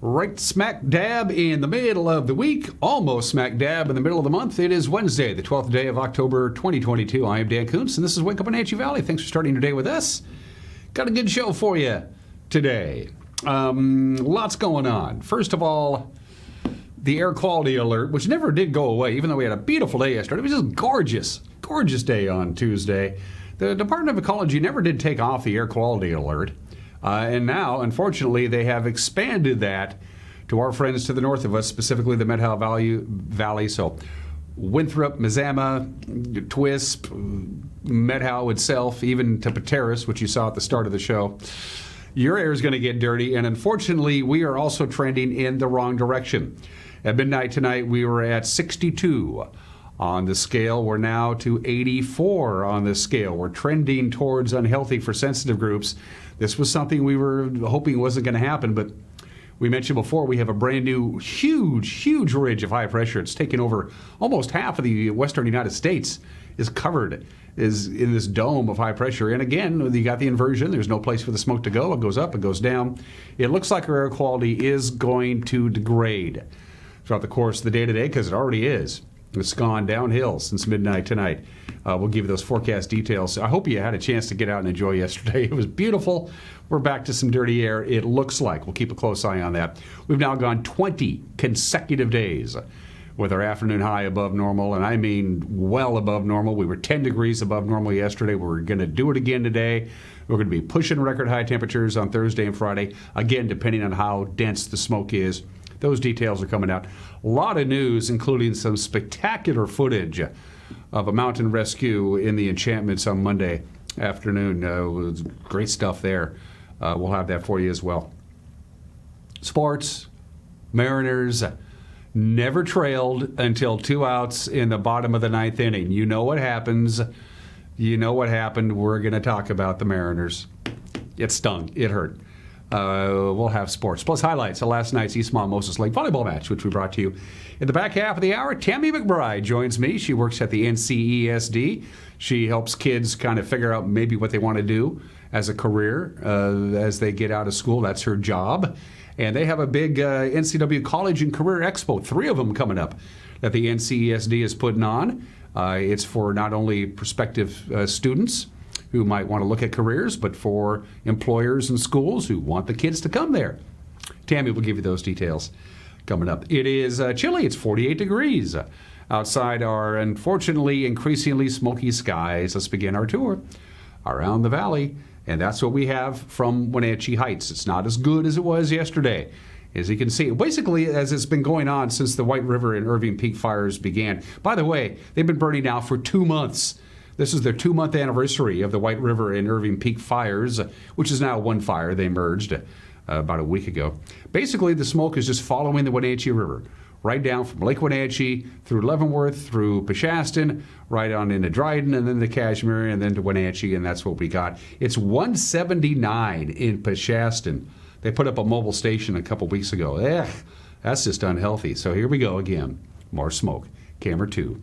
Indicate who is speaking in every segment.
Speaker 1: Right smack dab in the middle of the week, almost smack dab in the middle of the month. It is Wednesday, the 12th day of October, 2022. I am Dan Kuntz, and this is Wake Up Wenatchee Valley. Thanks for starting your day with us. Got a good show for you today. Lots going on. First of all, the air quality alert, which never did go away, even though we had a beautiful day yesterday. It was just gorgeous, gorgeous day on Tuesday. The Department of Ecology never did take off the air quality alert. And now, unfortunately, they have expanded that to our friends to the north of us, specifically the Methow Valley. So Winthrop, Mazama, Twisp, Methow itself, even to Pateros, which you saw at the start of the show. Your air is going to get dirty, and unfortunately, we are also trending in the wrong direction. At midnight tonight, we were at 62 on the scale. We're now to 84 on the scale. We're trending towards unhealthy for sensitive groups. This was something we were hoping wasn't going to happen, but we mentioned before we have a brand new, huge ridge of high pressure. It's taken over almost half of the western United States is covered, is in this dome of high pressure. And again, you got the inversion. There's no place for the smoke to go. It goes up, it goes down. It looks like our air quality is going to degrade throughout the course of the day today, because it already is. It's gone downhill since midnight tonight. We'll give you those forecast details. I hope you had a chance to get out and enjoy yesterday. It was beautiful. We're back to some dirty air, it looks like. We'll keep a close eye on that. We've now gone 20 consecutive days with our afternoon high above normal, and I mean well above normal. We were 10 degrees above normal yesterday. We're going to do it again today. We're going to be pushing record high temperatures on Thursday and Friday, again, depending on how dense the smoke is. Those details are coming out. A lot of news, including some spectacular footage of a mountain rescue in the Enchantments on Monday afternoon. It was great stuff there. We'll have that for you as well. Sports, Mariners never trailed until 2 outs in the bottom of the ninth inning. You know what happens. You know what happened. We're going to talk about the Mariners. It stung. It hurt. We'll have sports, plus highlights of last night's Eastmont Moses Lake volleyball match, which we brought to you in the back half of the hour. Tami McBride joins me. She works at the NCESD. She helps kids kind of figure out maybe what they want to do as a career as they get out of school. That's her job. And they have a big NCW College and Career Expo, 3 of them coming up, that the NCESD is putting on. It's for not only prospective students who might want to look at careers, but for employers and schools who want the kids to come there. Tami will give you those details coming up. It is chilly. It's 48 degrees outside our, unfortunately, increasingly smoky skies. Let's begin our tour around the valley, and that's what we have from Wenatchee Heights. It's not as good as it was yesterday. As you can see, basically, as it's been going on since the White River and Irving Peak fires began. By the way, they've been burning now for 2 months. This is their 2-month anniversary of the White River and Irving Peak fires, which is now one fire. They merged about a week ago. Basically, the smoke is just following the Wenatchee River, right down from Lake Wenatchee, through Leavenworth, through Peshastin, right on into Dryden, and then to Kashmir, and then to Wenatchee, and that's what we got. It's 179 in Peshastin. They put up a mobile station a couple weeks ago. That's just unhealthy. So here we go again. More smoke. Camera 2.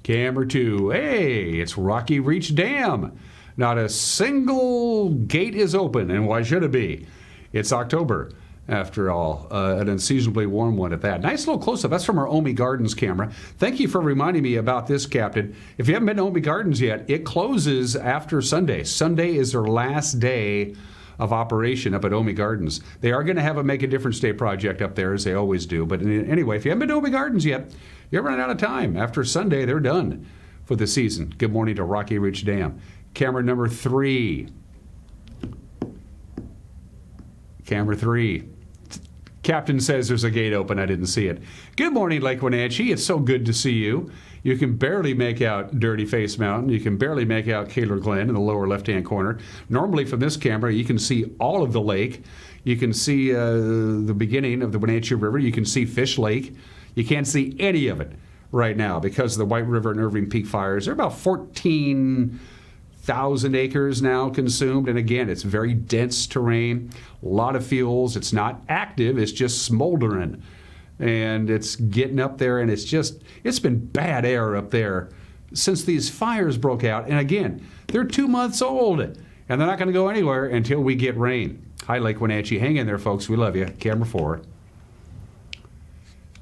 Speaker 1: Camera 2. Hey, it's Rocky Reach Dam. Not a single gate is open, and why should it be? It's October, after all, an unseasonably warm one at that. Nice little close-up. That's from our Omi Gardens camera. Thank you for reminding me about this, Captain. If you haven't been to Omi Gardens yet, it closes after Sunday. Sunday is their last day of operation up at Omi Gardens. They are going to have a Make a Difference Day project up there, as they always do. But anyway, if you haven't been to Omi Gardens yet, you're running out of time. After Sunday, they're done for the season. Good morning to Rocky Reach Dam. Camera number 3. Camera 3. Captain says there's a gate open. I didn't see it. Good morning, Lake Wenatchee. It's so good to see you. You can barely make out Dirty Face Mountain. You can barely make out Kaler Glen in the lower left-hand corner. Normally from this camera, you can see all of the lake. You can see the beginning of the Wenatchee River. You can see Fish Lake. You can't see any of it right now because of the White River and Irving Peak fires. They're about 14,000 acres now consumed. And again, it's very dense terrain, a lot of fuels. It's not active. It's just smoldering. And it's getting up there, and it's been bad air up there since these fires broke out. And again, they're 2 months old, and they're not going to go anywhere until we get rain. Hi, Lake Wenatchee. Hang in there, folks. We love you. Camera 4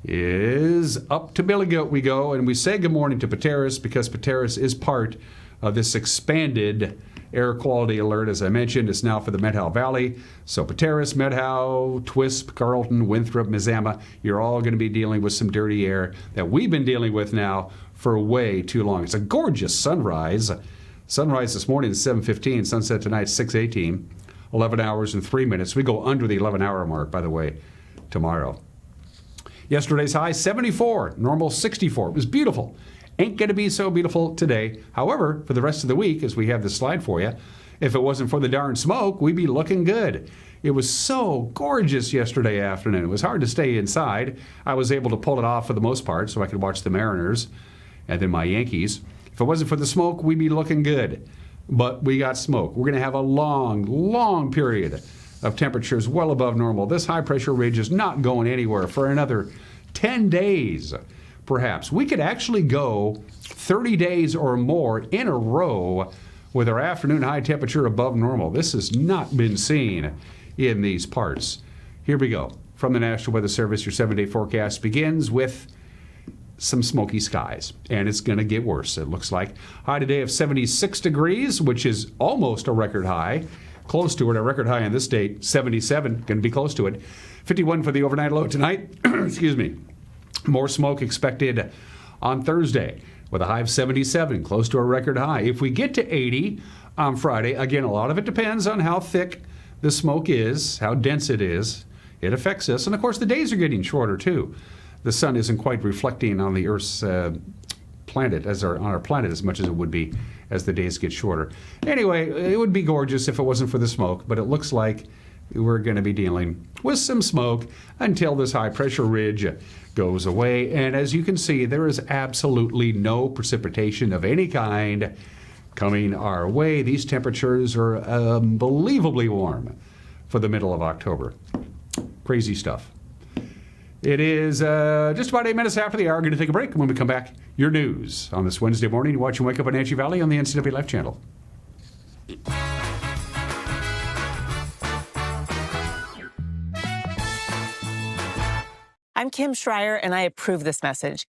Speaker 1: is up to Billy Goat we go, and we say good morning to Pateros because Pateros is part of this expanded air quality alert. As I mentioned, it's now for the Methow Valley. So Pateros, Methow, Twisp, Carlton, Winthrop, Mazama, you're all going to be dealing with some dirty air that we've been dealing with now for way too long. It's a gorgeous sunrise. Sunrise this morning is 7:15, sunset tonight 6:18, 11 hours and 3 minutes. We go under the 11-hour mark, by the way, tomorrow. Yesterday's high, 74, normal 64. It was beautiful. Ain't going to be so beautiful today. However, for the rest of the week, as we have this slide for you, if it wasn't for the darn smoke, we'd be looking good. It was so gorgeous yesterday afternoon. It was hard to stay inside. I was able to pull it off for the most part so I could watch the Mariners and then my Yankees. If it wasn't for the smoke, we'd be looking good. But we got smoke. We're going to have a long, long period of temperatures well above normal. This high-pressure ridge is not going anywhere for another 10 days, perhaps. We could actually go 30 days or more in a row with our afternoon high temperature above normal. This has not been seen in these parts. Here we go. From the National Weather Service, your 7-day forecast begins with some smoky skies, and it's going to get worse, it looks like. High today of 76 degrees, which is almost a record high. Close to it, a record high in this state, 77, going to be close to it. 51 for the overnight low tonight. Excuse me. More smoke expected on Thursday with a high of 77, close to a record high. If we get to 80 on Friday, again, a lot of it depends on how thick the smoke is, how dense it is. It affects us. And, of course, the days are getting shorter, too. The sun isn't quite reflecting on the Earth's planet, on our planet as much as it would be as the days get shorter. Anyway, it would be gorgeous if it wasn't for the smoke, but it looks like we're going to be dealing with some smoke until this high-pressure ridge goes away. And as you can see, there is absolutely no precipitation of any kind coming our way. These temperatures are unbelievably warm for the middle of October. Crazy stuff. It is just about 8 minutes after the hour. We're going to take a break. When we come back, your news on this Wednesday morning. You're watching Wake Up Wenatchee Valley on the NCW Life Channel.
Speaker 2: I'm Kim Schreier, and I approve this message.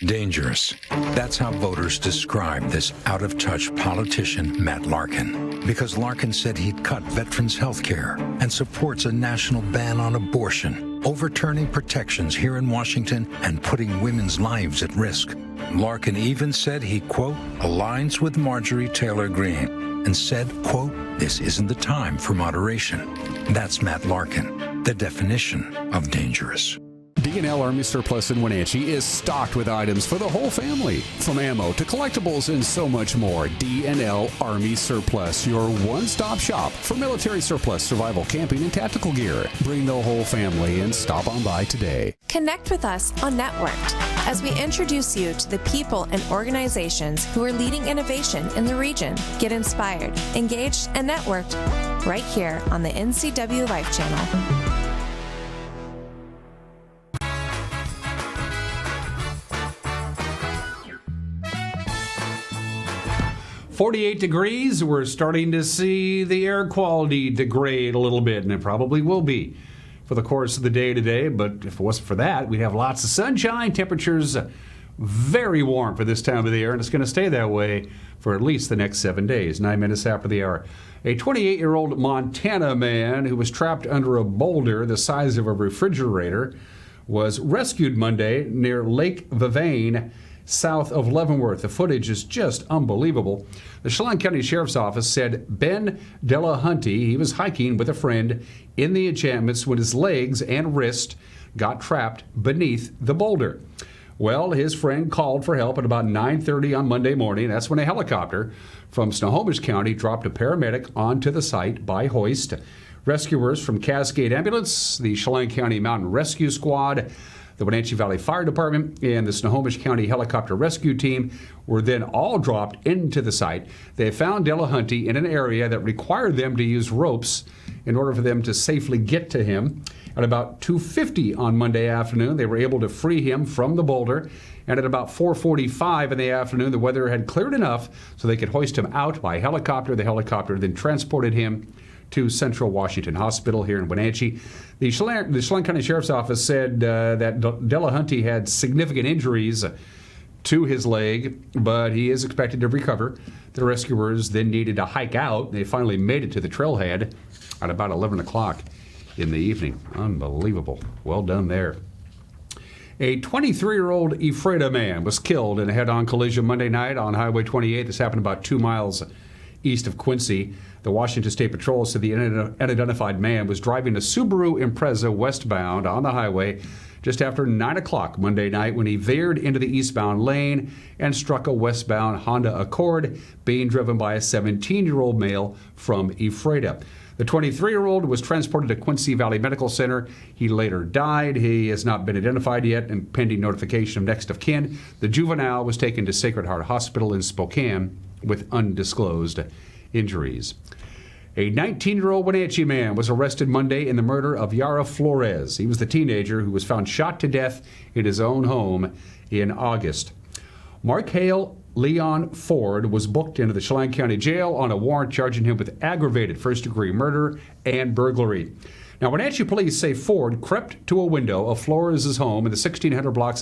Speaker 3: Dangerous. That's how voters describe this out-of-touch politician, Matt Larkin. Because Larkin said he'd cut veterans' health care and supports a national ban on abortion, overturning protections here in Washington and putting women's lives at risk. Larkin even said he, quote, aligns with Marjorie Taylor Greene, and said, quote, this isn't the time for moderation. That's Matt Larkin, the definition of dangerous.
Speaker 4: D&L Army Surplus in Wenatchee is stocked with items for the whole family. From ammo to collectibles and so much more, D&L Army Surplus, your one-stop shop for military surplus, survival, camping, and tactical gear. Bring the whole family and stop on by today.
Speaker 5: Connect with us on Networked as we introduce you to the people and organizations who are leading innovation in the region. Get inspired, engaged, and networked right here on the NCW Life Channel.
Speaker 1: 48 degrees. We're starting to see the air quality degrade a little bit, and it probably will be for the course of the day today. But if it wasn't for that, we'd have lots of sunshine. Temperatures very warm for this time of the year, and it's going to stay that way for at least the next 7 days. 9 minutes after the hour. A 28-year-old Montana man who was trapped under a boulder the size of a refrigerator was rescued Monday near Lake Vivane, south of Leavenworth. The footage is just unbelievable. The Chelan County Sheriff's Office said Ben Delahunty, he was hiking with a friend in the encampments when his legs and wrist got trapped beneath the boulder. Well, his friend called for help at about 9:30 on Monday morning. That's when a helicopter from Snohomish County dropped a paramedic onto the site by hoist. Rescuers from Cascade Ambulance, the Chelan County Mountain Rescue Squad, the Wenatchee Valley Fire Department, and the Snohomish County Helicopter Rescue Team were then all dropped into the site. They found Delahunty in an area that required them to use ropes in order for them to safely get to him. At about 2:50 on Monday afternoon, they were able to free him from the boulder. And at about 4:45 in the afternoon, the weather had cleared enough so they could hoist him out by helicopter. The helicopter then transported him to Central Washington Hospital here in Wenatchee. The Chelan County Sheriff's Office said that Delahunty had significant injuries to his leg, but he is expected to recover. The rescuers then needed to hike out. They finally made it to the trailhead at about 11 o'clock in the evening. Unbelievable. Well done there. A 23-year-old Ephrata man was killed in a head-on collision Monday night on Highway 28. This happened about 2 miles east of Quincy. The Washington State Patrol said the unidentified man was driving a Subaru Impreza westbound on the highway just after 9 o'clock Monday night when he veered into the eastbound lane and struck a westbound Honda Accord being driven by a 17-year-old male from Ephrata. The 23-year-old was transported to Quincy Valley Medical Center. He later died. He has not been identified yet, and pending notification of next of kin, the juvenile was taken to Sacred Heart Hospital in Spokane with undisclosed injuries. A 19-year-old Wenatchee man was arrested Monday in the murder of Yara Flores. He was the teenager who was found shot to death in his own home in August. Mark Hale Leon Ford was booked into the Chelan County Jail on a warrant charging him with aggravated first-degree murder and burglary. Now, Wenatchee police say Ford crept to a window of Flores' home in the 1600 block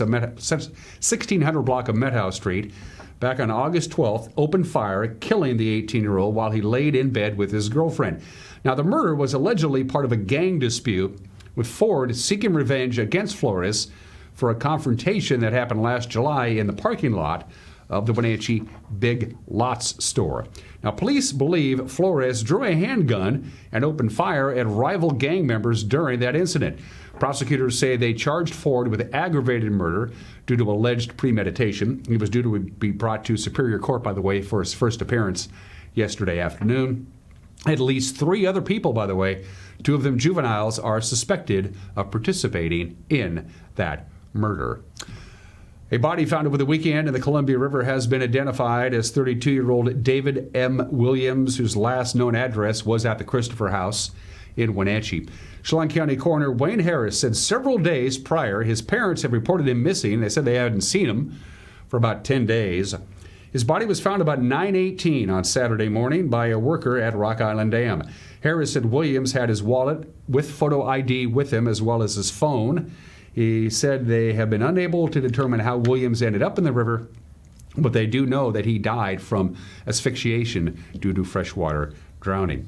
Speaker 1: of Methouse Street back on August 12th, opened fire, killing the 18-year-old while he laid in bed with his girlfriend. Now, the murder was allegedly part of a gang dispute, with Ford seeking revenge against Flores for a confrontation that happened last July in the parking lot of the Wenatchee Big Lots store. Now, police believe Flores drew a handgun and opened fire at rival gang members during that incident. Prosecutors say they charged Ford with aggravated murder due to alleged premeditation. He was due to be brought to Superior Court, by the way, for his first appearance yesterday afternoon. At least 3 other people, by the way, 2 of them juveniles, are suspected of participating in that murder. A body found over the weekend in the Columbia River has been identified as 32-year-old David M. Williams, whose last known address was at the Christopher House in Wenatchee. Chelan County Coroner Wayne Harris said several days prior, his parents have reported him missing. They said they hadn't seen him for about 10 days. His body was found about 9:18 on Saturday morning by a worker at Rock Island Dam. Harris said Williams had his wallet with photo ID with him, as well as his phone. He said they have been unable to determine how Williams ended up in the river, but they do know that he died from asphyxiation due to freshwater drowning.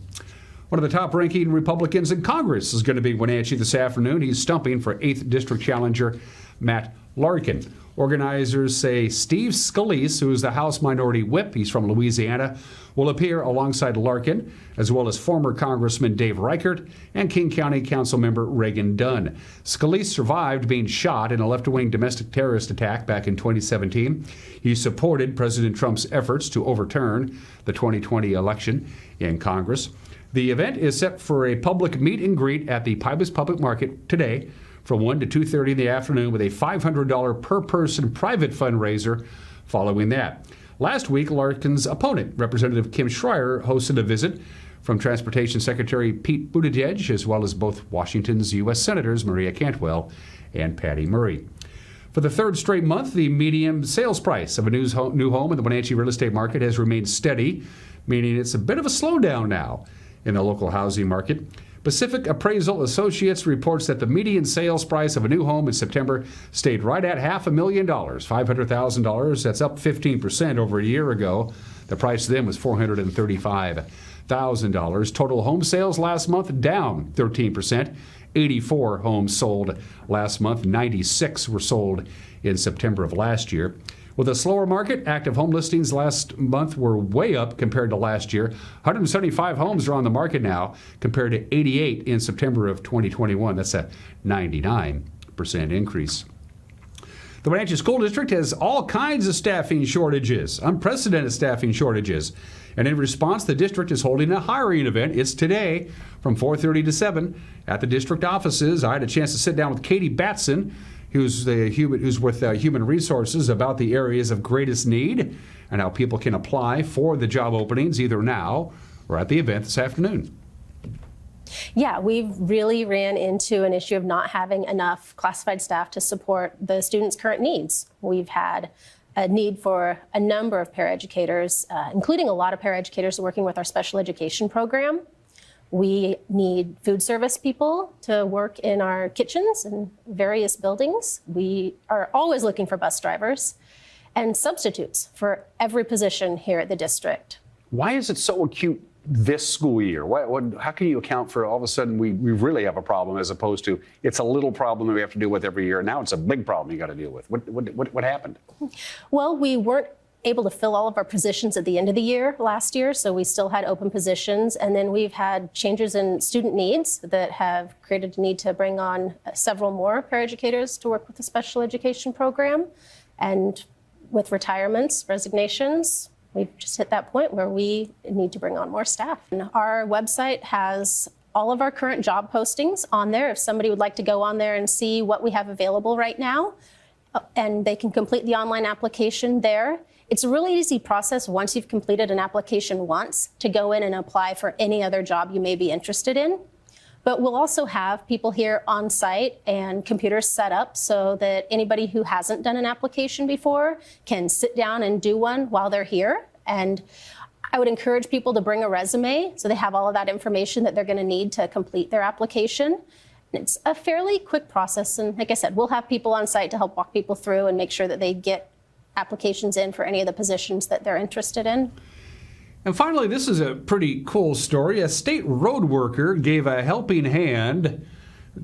Speaker 1: One of the top-ranking Republicans in Congress is going to be Wenatchee this afternoon. He's stumping for 8th District challenger Matt Larkin. Organizers say Steve Scalise, who is the House Minority Whip, he's from Louisiana, will appear alongside Larkin, as well as former Congressman Dave Reichert and King County Councilmember Reagan Dunn. Scalise survived being shot in a left-wing domestic terrorist attack back in 2017. He supported President Trump's efforts to overturn the 2020 election in Congress. The event is set for a public meet and greet at the Pybus Public Market today from 1 to 2:30 in the afternoon with a $500 per person private fundraiser following that. Last week, Larkin's opponent, Representative Kim Schreier, hosted a visit from Transportation Secretary Pete Buttigieg, as well as both Washington's U.S. Senators Maria Cantwell and Patty Murray. For the 3rd straight month, the median sales price of a new home in the Wenatchee real estate market has remained steady, meaning it's a bit of a slowdown now in the local housing market. Pacific Appraisal Associates reports that the median sales price of a new home in September stayed right at $500,000, $500,000. That's up 15% over a year ago. The price then was $435,000. Total home sales last month down 13%. 84 homes sold last month. 96 were sold in September of last year. With a slower market, active home listings last month were way up compared to last year. 175 homes are on the market now compared to 88 in September of 2021. That's a 99% increase. The Wenatchee School District has all kinds of staffing shortages, unprecedented staffing shortages. And in response, the district is holding a hiring event. It's today from 4:30 to 7 at the district offices. I had a chance to sit down with Katie Batson, who's with Human Resources, about the areas of greatest need and how people can apply for the job openings either now or at the event this afternoon.
Speaker 6: Yeah, we've really ran into an issue of not having enough classified staff to support the students' current needs. We've had a need for a number of paraeducators, including a lot of paraeducators working with our special education program. We need food service people to work in our kitchens and various buildings. We are always looking for bus drivers and substitutes for every position here at the district.
Speaker 1: Why is it so acute this school year? How can you account for all of a sudden we really have a problem as opposed to it's a little problem that we have to deal with every year? Now it's a big problem you got to deal with. What happened?
Speaker 6: Well, we weren't able to fill all of our positions at the end of the year last year, so we still had open positions. And then we've had changes in student needs that have created a need to bring on several more paraeducators to work with the special education program. And with retirements, resignations, we've just hit that point where we need to bring on more staff. And our website has all of our current job postings on there. If somebody would like to go on there and see what we have available right now, and they can complete the online application there. It's a really easy process once you've completed an application once to go in and apply for any other job you may be interested in. But we'll also have people here on site and computers set up so that anybody who hasn't done an application before can sit down and do one while they're here. And I would encourage people to bring a resume so they have all of that information that they're going to need to complete their application. It's a fairly quick process. And like I said, we'll have people on site to help walk people through and make sure that they get applications in for any of the positions that they're interested in.
Speaker 1: And finally, this is a pretty cool story. A state road worker gave a helping hand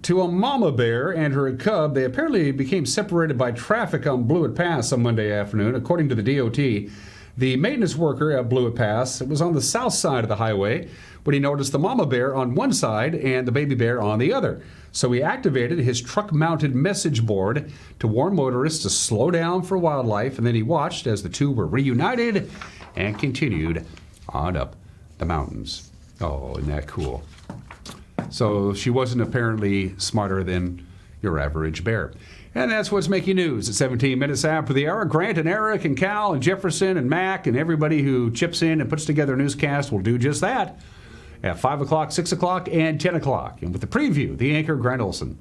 Speaker 1: to a mama bear and her cub. They apparently became separated by traffic on Blewett Pass on Monday afternoon, according to the DOT. The maintenance worker at Blewett Pass was on the south side of the highway when he noticed the mama bear on one side and the baby bear on the other. So he activated his truck-mounted message board to warn motorists to slow down for wildlife, and then he watched as the two were reunited and continued on up the mountains. Oh, isn't that cool? So she wasn't apparently smarter than your average bear. And that's what's making news at 17 minutes after the hour. Grant and Eric and Cal and Jefferson and Mac and everybody who chips in and puts together a newscast will do just that at 5 o'clock, 6 o'clock, and 10 o'clock. And with the preview, the anchor, Grant Olson.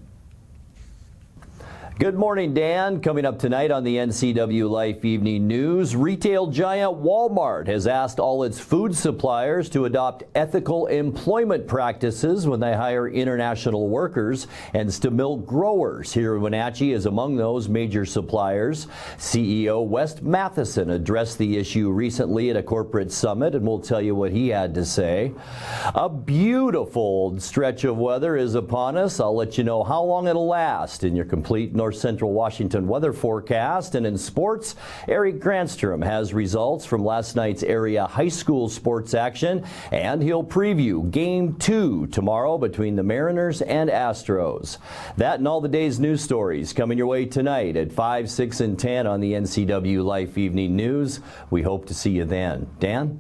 Speaker 7: Good morning, Dan. Coming up tonight on the NCW Life Evening News, retail giant Walmart has asked all its food suppliers to adopt ethical employment practices when they hire international workers, and milk growers here in Wenatchee is among those major suppliers. CEO Wes Matheson addressed the issue recently at a corporate summit, and we'll tell you what he had to say. A beautiful stretch of weather is upon us. I'll let you know how long it'll last in your complete North Central Washington weather forecast. And in sports, Eric Granstrom has results from last night's area high school sports action, and he'll preview Game 2 tomorrow between the Mariners and Astros. That and all the day's news stories coming your way tonight at 5, 6, and 10 on the NCW Life Evening News. We hope to see you then. Dan?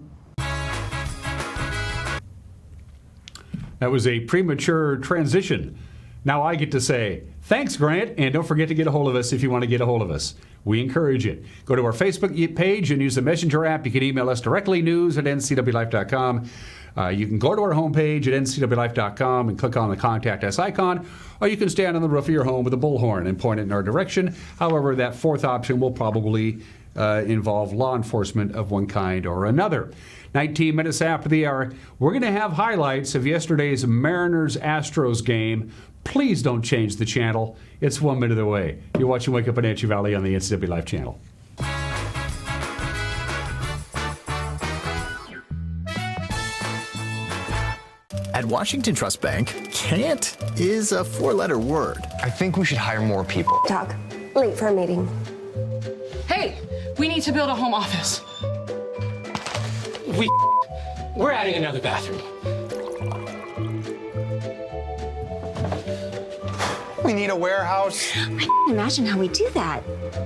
Speaker 1: That was a premature transition. Now I get to say, thanks, Grant, and don't forget to get a hold of us if you want to get a hold of us. We encourage it. Go to our Facebook page and use the Messenger app. You can email us directly, news@ncwlife.com. You can go to our homepage at ncwlife.com and click on the Contact Us icon, or you can stand on the roof of your home with a bullhorn and point it in our direction. However, that fourth option will probably involve law enforcement of one kind or another. 19 minutes after the hour, we're going to have highlights of yesterday's Mariners-Astros game. Please don't change the channel. It's 1 minute away. You're watching Wake Up Wenatchee Valley on the NCW Life channel.
Speaker 8: At Washington Trust Bank, can't is a 4-letter word.
Speaker 9: I think we should hire more people.
Speaker 10: Doc, late for a meeting.
Speaker 11: Hey, we need to build a home office.
Speaker 12: We're adding another bathroom.
Speaker 9: We need a warehouse.
Speaker 10: I can't imagine how we do that.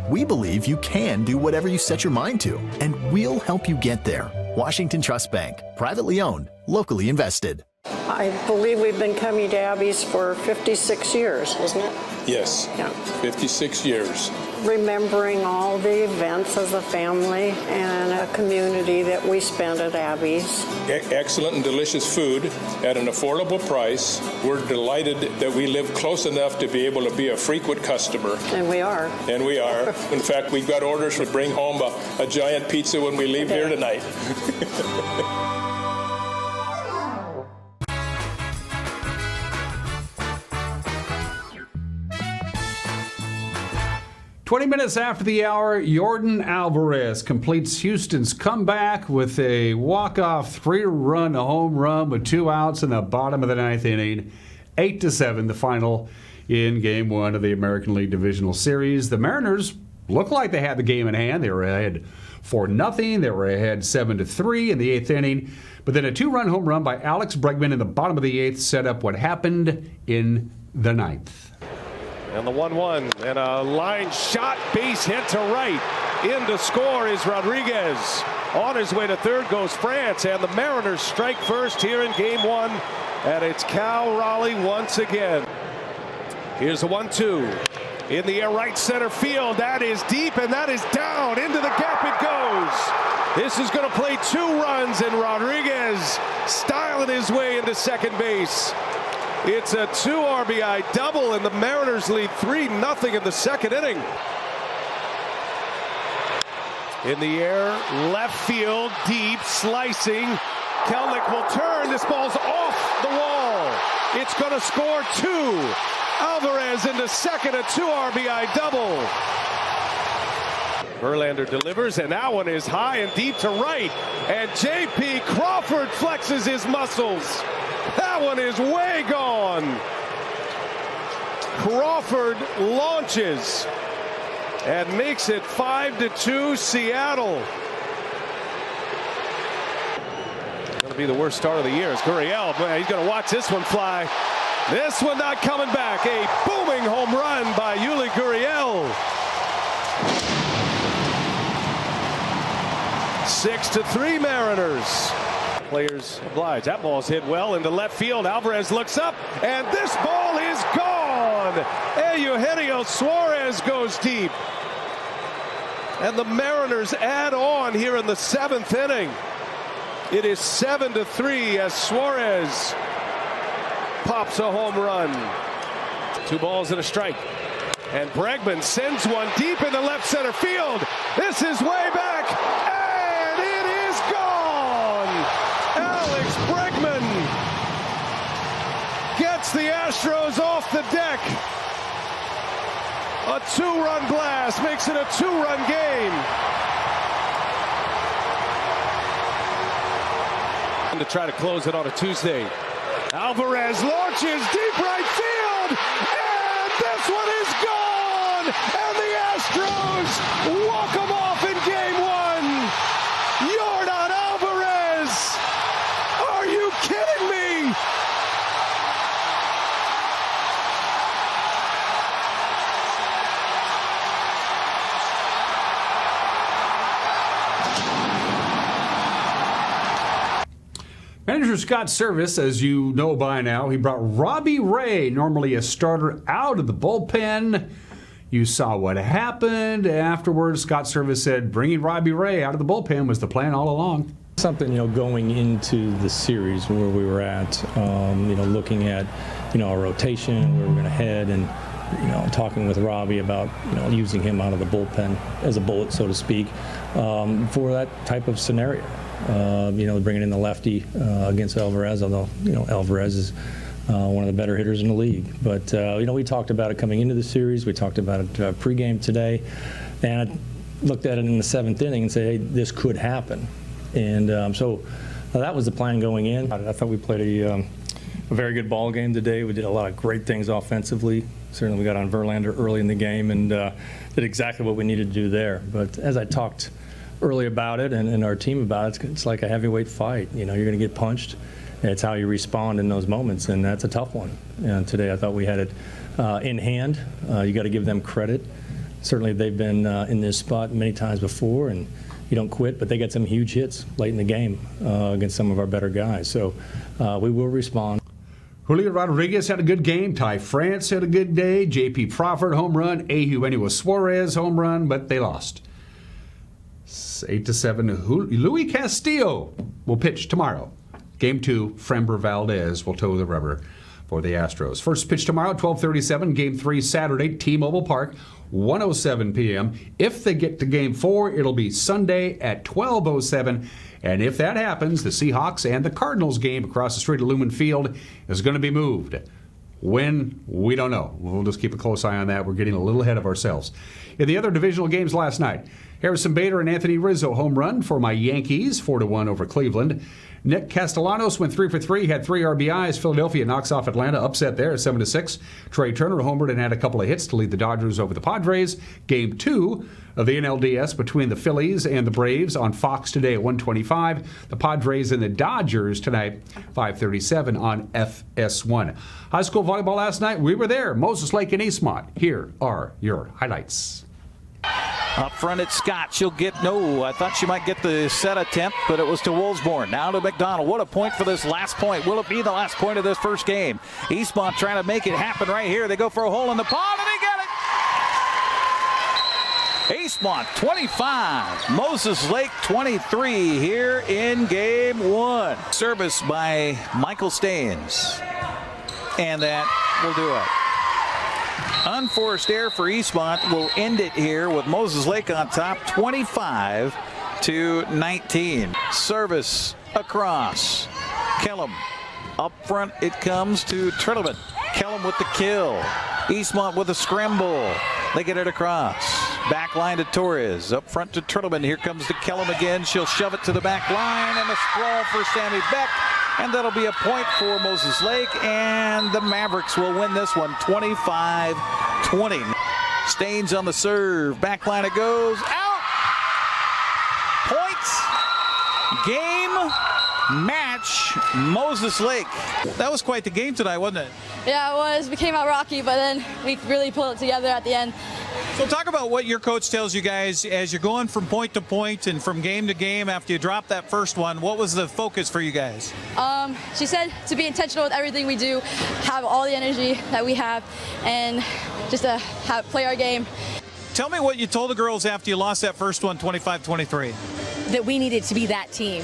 Speaker 8: We believe you can do whatever you set your mind to, and we'll help you get there. Washington Trust Bank, privately owned, locally invested.
Speaker 13: I believe we've been coming to Abby's for 56 years, isn't it?
Speaker 14: Yes,
Speaker 13: yeah.
Speaker 14: 56 years.
Speaker 13: Remembering all the events as a family and a community that we spent at Abby's.
Speaker 14: Excellent and delicious food at an affordable price. We're delighted that we live close enough to be able to be a frequent customer.
Speaker 13: And we are.
Speaker 14: And we are. In fact, we've got orders to bring home a giant pizza when we leave here tonight.
Speaker 1: 20 minutes after the hour, Yordan Alvarez completes Houston's comeback with a walk-off 3-run home run with 2 outs in the bottom of the 9th inning. 8-7, the final in Game 1 of the American League Divisional Series. The Mariners looked like they had the game in hand. They were ahead 4-0. They were ahead 7-3 in the 8th inning. But then a 2-run home run by Alex Bregman in the bottom of the 8th set up what happened in the 9th.
Speaker 15: And the 1-1 and a line shot, base hit to right. In to score is Rodriguez. On his way to third goes France, and the Mariners strike first here in Game 1. And it's Cal Raleigh once again. Here's the 1-2. In the air, right center field. That is deep, and that is down. Into the gap it goes. This is going to play 2 runs, and Rodriguez styling his way into second base. It's a 2 RBI double, and the Mariners lead 3-0 in the second inning. In the air, left field, deep, slicing. Kelnick will turn. This ball's off the wall. It's going to score 2. Alvarez into second, a 2 RBI double. Verlander delivers, and that one is high and deep to right. And J.P. Crawford flexes his muscles. That one is way gone. Crawford launches and makes it 5-2 Seattle. Going to be the worst start of the year. It's Gurriel. He's going to watch this one fly. This one not coming back. A booming home run by Yuli Gurriel. 6-3 Mariners. Players oblige. That ball's hit well into left field. Alvarez looks up, and this ball is gone. Eugenio Suarez goes deep. And the Mariners add on here in the 7th inning. It is 7-3 as Suarez pops a home run. 2 balls and a strike. And Bregman sends one deep into left center field. This is way back. And it is gone. Alex Bregman gets the Astros off the deck. A 2-run blast makes it a 2-run game. And to try to close it on a Tuesday. Alvarez launches deep right field, and this one is gone, and the Astros walk them off in Game 1. Yordan Alvarez, are you kidding me?
Speaker 1: Manager Scott Service, as you know by now, he brought Robbie Ray, normally a starter, out of the bullpen. You saw what happened. Afterwards, Scott Service said bringing Robbie Ray out of the bullpen was the plan all along.
Speaker 16: Something, going into the series where we were at, looking at, our rotation, where we're going to head, and, talking with Robbie about, using him out of the bullpen as a bullet, so to speak, for that type of scenario. Bringing in the lefty against Alvarez, although, Alvarez is one of the better hitters in the league. But, we talked about it coming into the series. We talked about it pregame today. And I looked at it in the 7th inning and said, hey, this could happen. And so that was the plan going in. I thought we played a very good ball game today. We did a lot of great things offensively. Certainly we got on Verlander early in the game and did exactly what we needed to do there. But as I talked early about it and our team about it, it's like a heavyweight fight. You're going to get punched. It's how you respond in those moments, and that's a tough one. And today I thought we had it in hand. You got to give them credit. Certainly they've been in this spot many times before, and you don't quit, but they got some huge hits late in the game against some of our better guys. So we will respond.
Speaker 1: Julio Rodriguez had a good game. Ty France had a good day. J.P. Crawford home run. Eugenio Suarez home run, but they lost. 8-7. Luis Castillo will pitch tomorrow. Game 2, Framber Valdez will toe the rubber for the Astros. First pitch tomorrow, 12:37. Game 3 Saturday, T-Mobile Park, 1:07 p.m. If they get to Game 4, it'll be Sunday at 12:07. And if that happens, the Seahawks and the Cardinals game across the street at Lumen Field is going to be moved When? We don't know. We'll just keep a close eye on that. We're getting a little ahead of ourselves. In the other divisional games last night, Harrison Bader and Anthony Rizzo home run for my Yankees, 4-1 over Cleveland. Nick Castellanos went 3 for 3, had 3 RBIs. Philadelphia knocks off Atlanta, upset there, 7-6. Trey Turner homered and had a couple of hits to lead the Dodgers over the Padres. Game 2 of the NLDS between the Phillies and the Braves on Fox today at 1:25. The Padres and the Dodgers tonight, 5:37 on FS1. High school volleyball last night, we were there. Moses Lake and Eastmont. Here are your highlights.
Speaker 17: Up front it's Scott. She'll get I thought she might get the set attempt, but it was to Woolsborne. Now to McDonald. What a point for this last point. Will it be the last point of this first game? Eastmont trying to make it happen right here. They go for a hole in the pond, and they get it! Eastmont 25, Moses Lake 23 here in game 1. Service by Michael Staines. And that will do it. Unforced error for Eastmont will end it here with Moses Lake on top, 25-19. Service across. Kellum up front. It comes to Trittleman. Kellum with the kill. Eastmont with a scramble. They get it across. Back line to Torres. Up front to Trittleman. Here comes to Kellum again. She'll shove it to the back line, and a sprawl for Sammy Beck. And that'll be a point for Moses Lake, and the Mavericks will win this one 25-20. Staines on the serve. Back line it goes. Out! Points. Game. Match. Moses Lake. That was quite the game tonight, wasn't it?
Speaker 18: Yeah, it was. We came out rocky, but then we really pulled it together at the end.
Speaker 17: So talk about what your coach tells you guys as you're going from point to point and from game to game after you drop that first one. What was the focus for you guys?
Speaker 18: She said to be intentional with everything we do, have all the energy that we have, and just to play our game.
Speaker 17: Tell me what you told the girls after you lost that first one, 25-23.
Speaker 19: That we needed to be that team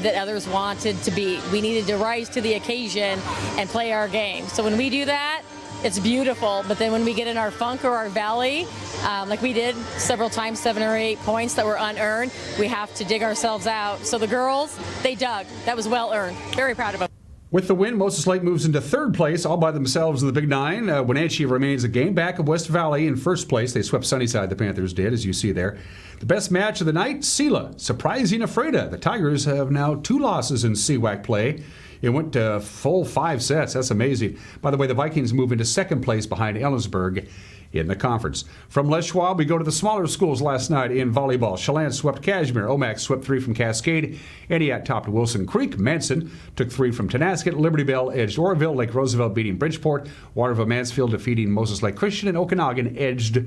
Speaker 19: that others wanted to be. We needed to rise to the occasion and play our game. So when we do that, it's beautiful. But then when we get in our funk or our valley, like we did several times, 7 or 8 points that were unearned, we have to dig ourselves out. So the girls, they dug. That was well earned. Very proud of them.
Speaker 1: With the win, Moses Lake moves into 3rd place, all by themselves in the Big Nine. Wenatchee remains a game back of West Valley in 1st place. They swept Sunnyside, the Panthers did, as you see there. The best match of the night, Sela surprising Ephrata. The Tigers have now 2 losses in CWAC play. It went to full 5 sets. That's amazing. By the way, the Vikings move into 2nd place behind Ellensburg in the conference. From Les Schwab, we go to the smaller schools last night in volleyball. Chelan swept Kashmir. Omak swept 3 from Cascade. Entiat topped Wilson Creek. Manson took 3 from Tenasket. Liberty Bell edged Oroville. Lake Roosevelt beating Bridgeport. Waterville Mansfield defeating Moses Lake Christian. And Okanagan edged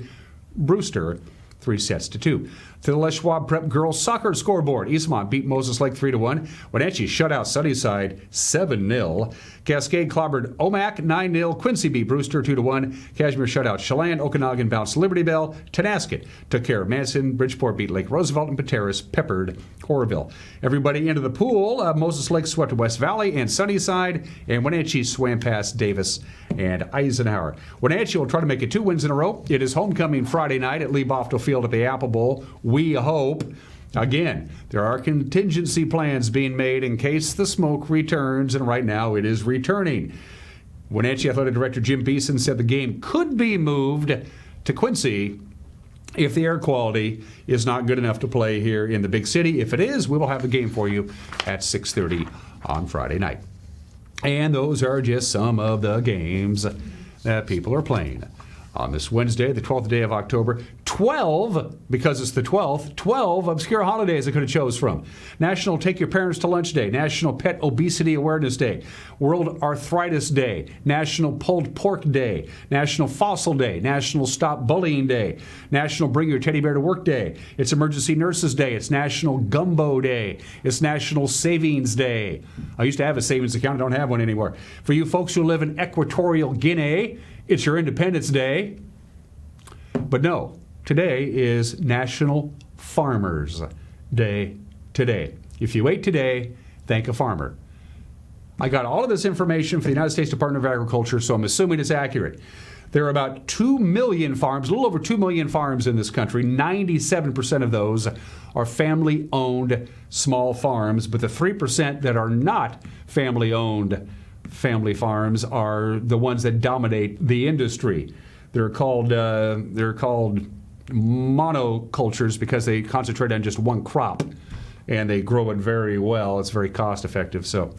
Speaker 1: Brewster 3-2. To the Les Schwab Prep girls soccer scoreboard. Eastmont beat Moses Lake 3-1. Wenatchee shut out Sunnyside 7-0. Cascade clobbered Omak 9-0. Quincy beat Brewster 2-1. Kashmir shut out Chelan. Okanagan bounced Liberty Bell. Tenasket took care of Manson. Bridgeport beat Lake Roosevelt, and Pateras peppered Oroville. Everybody into the pool. Moses Lake swept West Valley and Sunnyside, and Wenatchee swam past Davis and Eisenhower. Wenatchee will try to make it 2 wins in a row. It is homecoming Friday night at Lee Boftel Field at the Apple Bowl. We hope. Again, there are contingency plans being made in case the smoke returns, and right now it is returning. Wenatchee Athletic Director Jim Beeson said the game could be moved to Quincy if the air quality is not good enough to play here in the big city. If it is, we will have a game for you at 6:30 on Friday night. And those are just some of the games that people are playing on this Wednesday, the 12th day of October. 12, because it's the 12th, 12 obscure holidays I could have chose from. National Take Your Parents to Lunch Day, National Pet Obesity Awareness Day, World Arthritis Day, National Pulled Pork Day, National Fossil Day, National Stop Bullying Day, National Bring Your Teddy Bear to Work Day, it's Emergency Nurses Day, it's National Gumbo Day, it's National Savings Day. I used to have a savings account, I don't have one anymore. For you folks who live in Equatorial Guinea, it's your Independence Day. But no, today is National Farmers Day today. If you ate today, thank a farmer. I got all of this information from the United States Department of Agriculture, so I'm assuming it's accurate. There are about 2 million farms, a little over 2 million farms in this country. 97% of those are family-owned small farms, but the 3% that are not family-owned family farms are the ones that dominate the industry. They're called monocultures because they concentrate on just one crop, and they grow it very well. It's very cost effective. So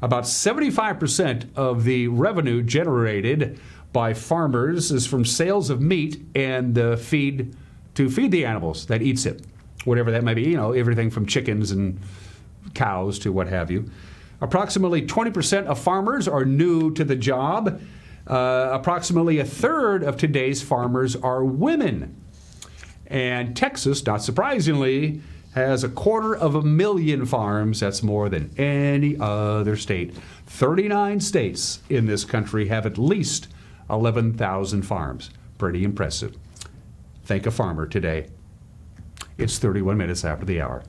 Speaker 1: about 75% of the revenue generated by farmers is from sales of meat and feed to feed the animals that eats it, whatever that may be, everything from chickens and cows to what have you. Approximately 20% of farmers are new to the job. Approximately a third of today's farmers are women. And Texas, not surprisingly, has 250,000 farms. That's more than any other state. 39 states in this country have at least 11,000 farms. Pretty impressive. Thank a farmer today. It's 31 minutes after the hour.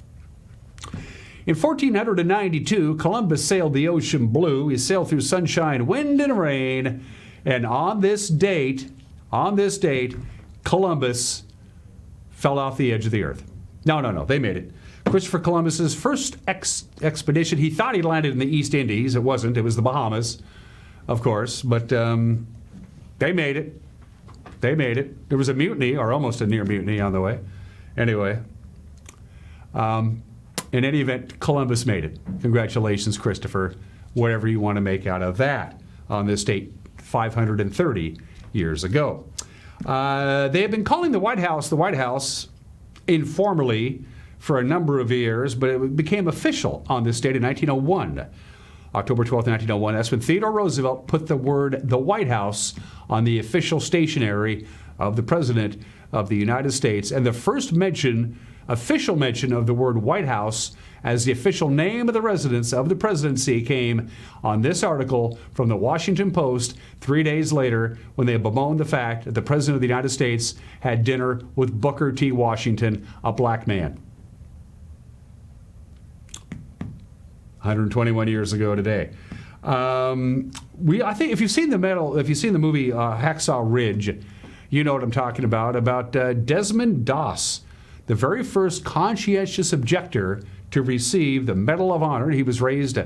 Speaker 1: In 1492, Columbus sailed the ocean blue. He sailed through sunshine, wind, and rain. And on this date, Columbus fell off the edge of the earth. No, they made it. Christopher Columbus's first expedition, he thought he landed in the East Indies. It wasn't. It was the Bahamas, of course. But they made it. There was a mutiny, or almost a near mutiny, on the way. Anyway, in any event, Columbus made it. Congratulations, Christopher, whatever you want to make out of that on this date 530 years ago. They have been calling the White House informally for a number of years, but it became official on this date in 1901. October 12th, 1901. That's when Theodore Roosevelt put the word the White House on the official stationery of the President of the United States. And the first official mention of the word White House as the official name of the residence of the presidency came on this article from the Washington Post 3 days later, when they bemoaned the fact that the President of the United States had dinner with Booker T. Washington, a black man. 121 years ago today. I think if you've seen the movie Hacksaw Ridge, you know what I'm talking about Desmond Doss, the very first conscientious objector to receive the Medal of Honor. He was raised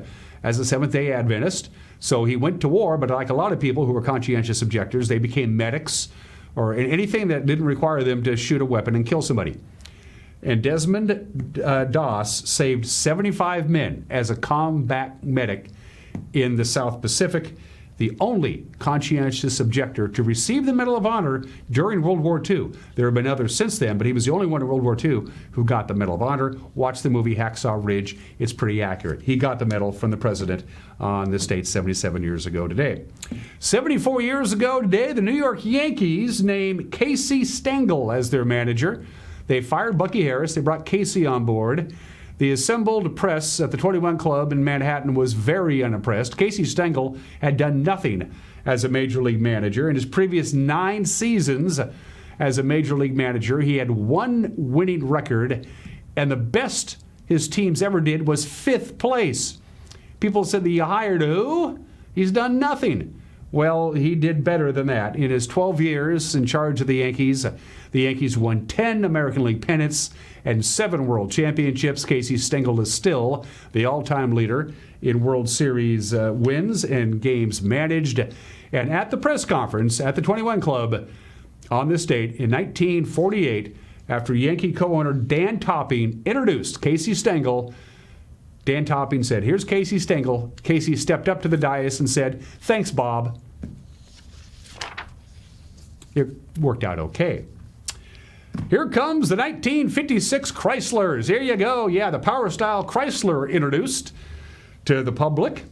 Speaker 1: as a Seventh-day Adventist, so he went to war, but like a lot of people who were conscientious objectors, they became medics or anything that didn't require them to shoot a weapon and kill somebody. And Desmond Doss saved 75 men as a combat medic in the South Pacific, the only conscientious objector to receive the Medal of Honor during World War II. There have been others since then, but he was the only one in World War II who got the Medal of Honor. Watch the movie Hacksaw Ridge. It's pretty accurate. He got the medal from the president on this date 77 years ago today. 74 years ago today, the New York Yankees named Casey Stengel as their manager. They fired Bucky Harris. They brought Casey on board. The assembled press at the 21 Club in Manhattan was very unimpressed. Casey Stengel had done nothing as a major league manager. In his previous 9 seasons as a major league manager, he had 1 winning record, and the best his teams ever did was 5th place. People said that you hired who? He's done nothing. Well, he did better than that. In his 12 years in charge of the Yankees won 10 American League pennants and 7 World Championships. Casey Stengel is still the all-time leader in World Series wins and games managed. And at the press conference at the 21 Club on this date in 1948, after Yankee co-owner Dan Topping introduced Casey Stengel, Dan Topping said, "Here's Casey Stengel." Casey stepped up to the dais and said, "Thanks, Bob." It worked out okay. Here comes the 1956 Chryslers. Here you go. Yeah, the Power Style Chrysler introduced to the public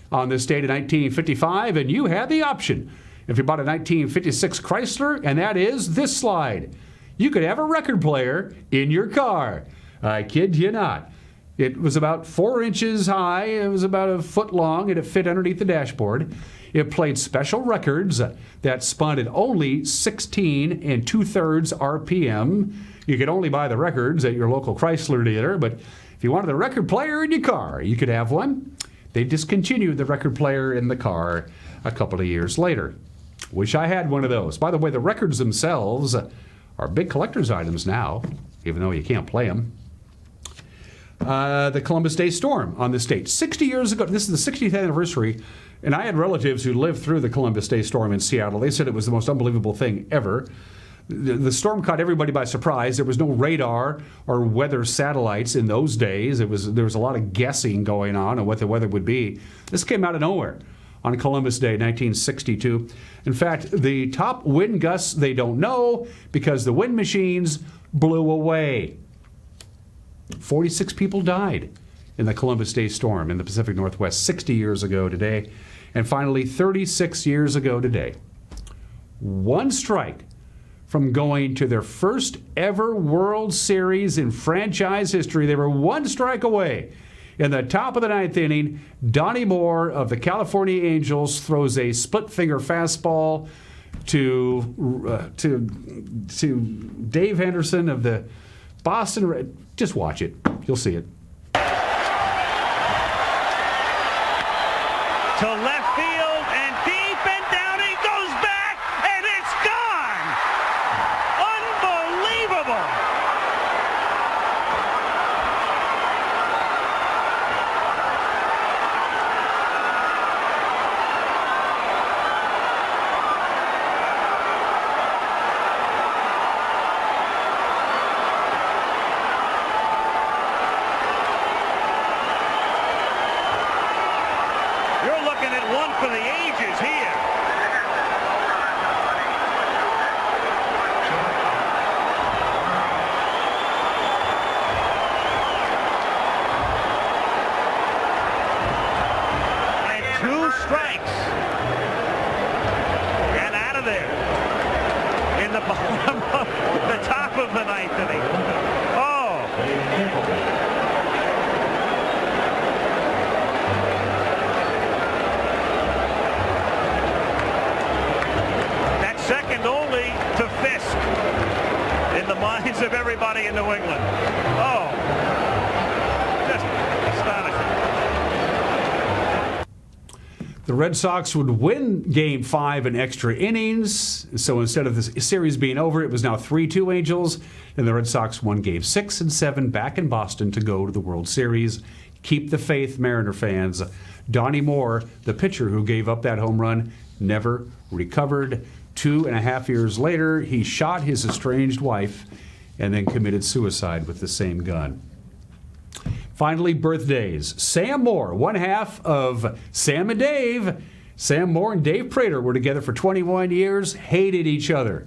Speaker 1: on this date in 1955, and you had the option. If you bought a 1956 Chrysler, and that is this slide, you could have a record player in your car. I kid you not. It was about 4 inches high, it was about a foot long, and it fit underneath the dashboard. It played special records that spun at only 16 2/3 RPM. You could only buy the records at your local Chrysler dealer, but if you wanted a record player in your car, you could have one. They discontinued the record player in the car a couple of years later. Wish I had one of those. By the way, the records themselves are big collector's items now, even though you can't play them. the Columbus Day storm on this date. 60 years ago, this is the 60th anniversary, and I had relatives who lived through the Columbus Day storm in Seattle. They said it was the most unbelievable thing ever. The storm caught everybody by surprise. There was no radar or weather satellites in those days. There was a lot of guessing going on what the weather would be. This came out of nowhere on Columbus Day, 1962. In fact, the top wind gusts, they don't know because the wind machines blew away. 46 people died in the Columbus Day storm in the Pacific Northwest 60 years ago today. And finally, 36 years ago today, one strike from going to their first ever World Series in franchise history. They were one strike away. In the top of the ninth inning, Donnie Moore of the California Angels throws a split-finger fastball to Dave Henderson of the Boston Red. Just watch it. You'll see it.
Speaker 20: To left field and deep and down he goes back and it's gone. Unbelievable. You're looking at one for the ages here. And two strikes. And out of there. In the bottom of the top of the ninth inning. Oh. Second only to Fisk in the minds of everybody in New England. Oh, just astonishing.
Speaker 1: The Red Sox would win Game 5 in extra innings. So instead of the series being over, it was now 3-2 Angels. And the Red Sox won Game 6 and 7 back in Boston to go to the World Series. Keep the faith, Mariner fans. Donnie Moore, the pitcher who gave up that home run, never recovered. 2.5 years later, he shot his estranged wife and then committed suicide with the same gun. Finally, birthdays. Sam Moore, one half of Sam and Dave. Sam Moore and Dave Prater were together for 21 years, hated each other.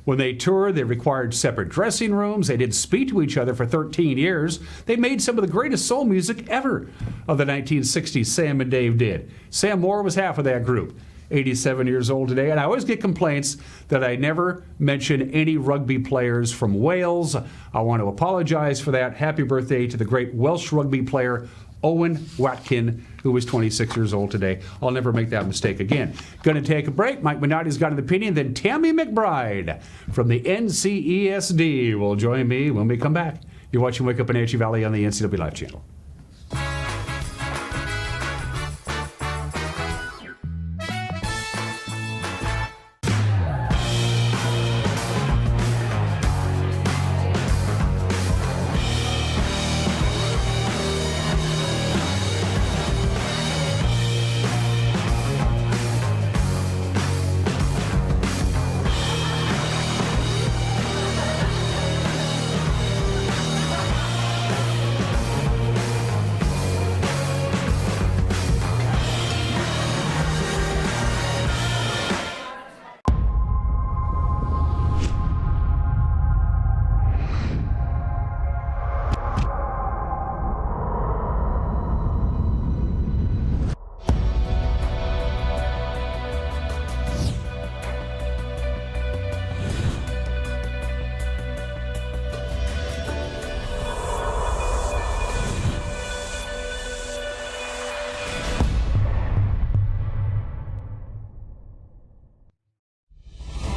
Speaker 1: When they toured, they required separate dressing rooms. They didn't speak to each other for 13 years. They made some of the greatest soul music ever of the 1960s, Sam and Dave did. Sam Moore was half of that group. 87 years old today, and I always get complaints that I never mention any rugby players from Wales. I want to apologize for that. Happy birthday to the great Welsh rugby player Owen Watkin, who was 26 years old today. I'll never make that mistake again. Going to take a break. Mike Minotti's got an opinion. Then Tami McBride from the NCESD will join me when we come back. You're watching Wake Up in Wenatchee Valley on the NCW Live channel.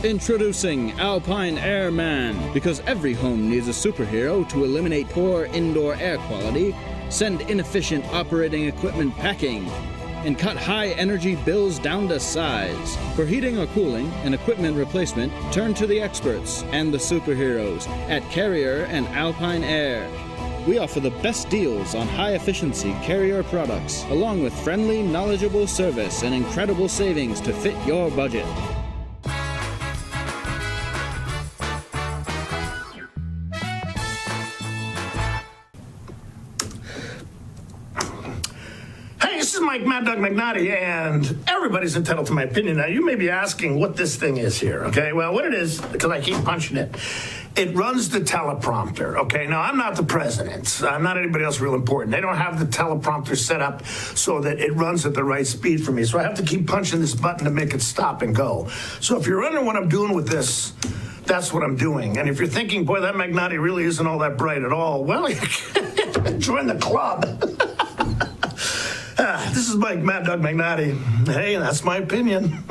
Speaker 21: Introducing Alpine Airman. Because every home needs a superhero to eliminate poor indoor air quality, send inefficient operating equipment packing, and cut high energy bills down to size. For heating or cooling and equipment replacement, turn to the experts and the superheroes at Carrier and Alpine Air. We offer the best deals on high-efficiency Carrier products, along with friendly, knowledgeable service and incredible savings to fit your budget.
Speaker 2: This is Mike Mad Dog McNaughty, and everybody's entitled to my opinion. Now, you may be asking what this thing is here, okay? Well, what it is, because I keep punching it, it runs the teleprompter, okay? Now, I'm not the president. I'm not anybody else real important. They don't have the teleprompter set up so that it runs at the right speed for me, so I have to keep punching this button to make it stop and go. So if you're wondering what I'm doing with this, that's what I'm doing. And if you're thinking, boy, that McNaughty really isn't all that bright at all, well, join the club. This is Mike Mad Dog McNaughty. Hey, that's my opinion.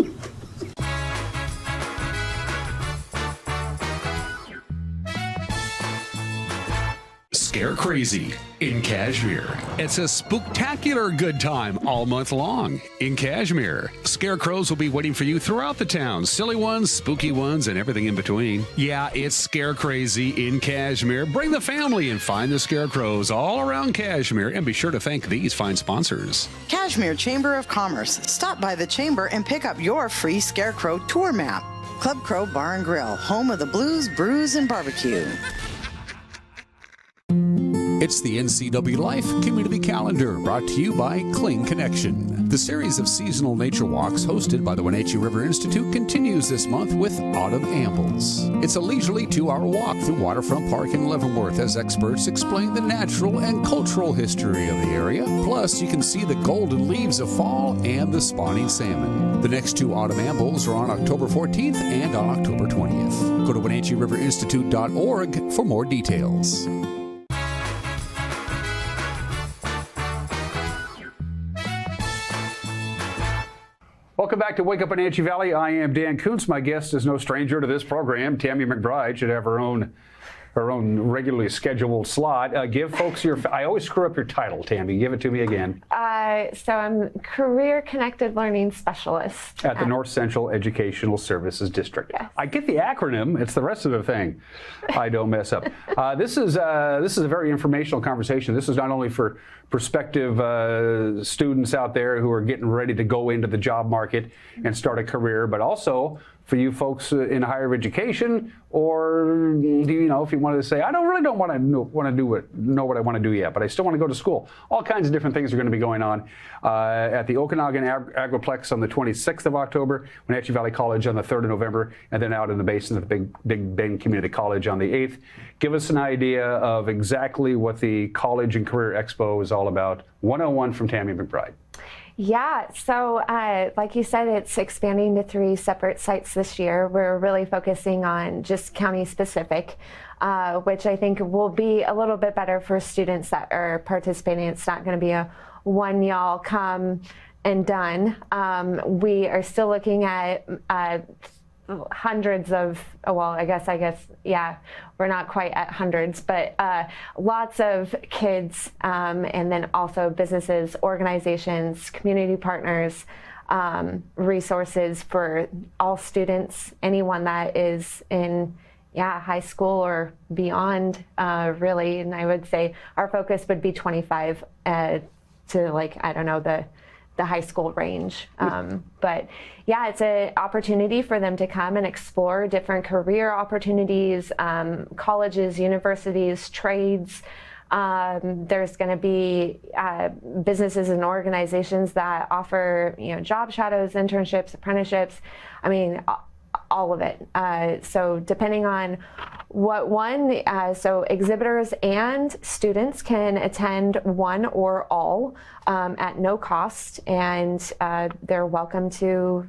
Speaker 4: Scare Crazy in Kashmir. It's a spooktacular good time all month long in Kashmir. Scarecrows will be waiting for you throughout the town. Silly ones, spooky ones, and everything in between. Yeah, it's Scare Crazy in Kashmir. Bring the family and find the scarecrows all around Kashmir, and be sure to thank these fine sponsors.
Speaker 22: Kashmir Chamber of Commerce. Stop by the chamber and pick up your free Scarecrow tour map. Club Crow Bar and Grill, home of the blues, brews, and barbecue.
Speaker 4: It's the NCW Life Community Calendar, brought to you by Cling Connection. The series of seasonal nature walks hosted by the Wenatchee River Institute continues this month with Autumn Ambles. It's a leisurely 2-hour walk through Waterfront Park in Leavenworth as experts explain the natural and cultural history of the area. Plus, you can see the golden leaves of fall and the spawning salmon. The next 2 Autumn Ambles are on October 14th and on October 20th. Go to WenatcheeRiverInstitute.org for more details.
Speaker 1: Welcome back to Wake Up Wenatchee Valley. I am Dan Kuntz. My guest is no stranger to this program. Tami McBride should have her own regularly scheduled slot. Give folks your... I always screw up your title, Tami. Give it to me again.
Speaker 23: So I'm Career Connected Learning Specialist.
Speaker 1: At the North Central Educational Services District.
Speaker 23: Yes.
Speaker 1: I get the acronym. It's the rest of the thing I don't mess up. This is a very informational conversation. This is not only for prospective students out there who are getting ready to go into the job market and start a career, but also for you folks in higher education, or if you wanted to say, I don't want to know what I want to do yet, but I still want to go to school. All kinds of different things are going to be going on at the Okanagan Agriplex on the 26th of October, Wenatchee Valley College on the 3rd of November, and then out in the basin at the Big Bend Community College on the 8th. Give us an idea of exactly what the College and Career Expo is all about. 101 from Tami McBride.
Speaker 23: Yeah, so like you said, it's expanding to 3 separate sites this year. We're really focusing on just county specific, which I think will be a little bit better for students that are participating. It's not going to be a one y'all come and done. We are still looking at hundreds of, I guess, yeah, we're not quite at hundreds, but lots of kids, and then also businesses, organizations, community partners, resources for all students, anyone that is in high school or beyond, really. And I would say our focus would be 25 to the high school range. But yeah, it's an opportunity for them to come and explore different career opportunities, colleges, universities, trades. There's going to be businesses and organizations that offer, job shadows, internships, apprenticeships. I mean, all of it. So depending on what one, so exhibitors and students can attend one or all at no cost, and they're welcome to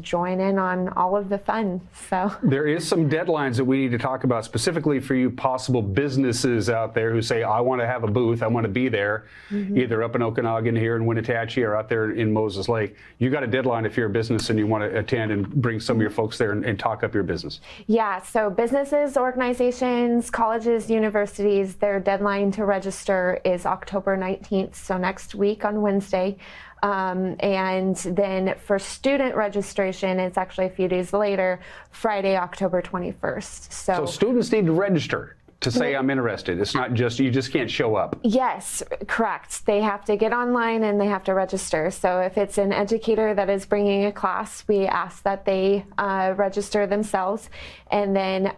Speaker 23: join in on all of the fun. So
Speaker 1: there is some deadlines that we need to talk about specifically for you possible businesses out there who say, I want to have a booth, I want to be there, either up in Okanagan, here in Wenatchee, or out there in Moses Lake. You got a deadline if you're a business and you want to attend and bring some of your folks there and talk up your business. Yeah, so businesses, organizations, colleges, universities, their deadline to register is October 19th, so next week on Wednesday. And then for student registration, it's actually a few days later, Friday, October 21st. So students need to register to say I'm interested. It's not just, you just can't show up.
Speaker 23: Yes, correct. They have to get online and they have to register. So if it's an educator that is bringing a class, we ask that they register themselves, and then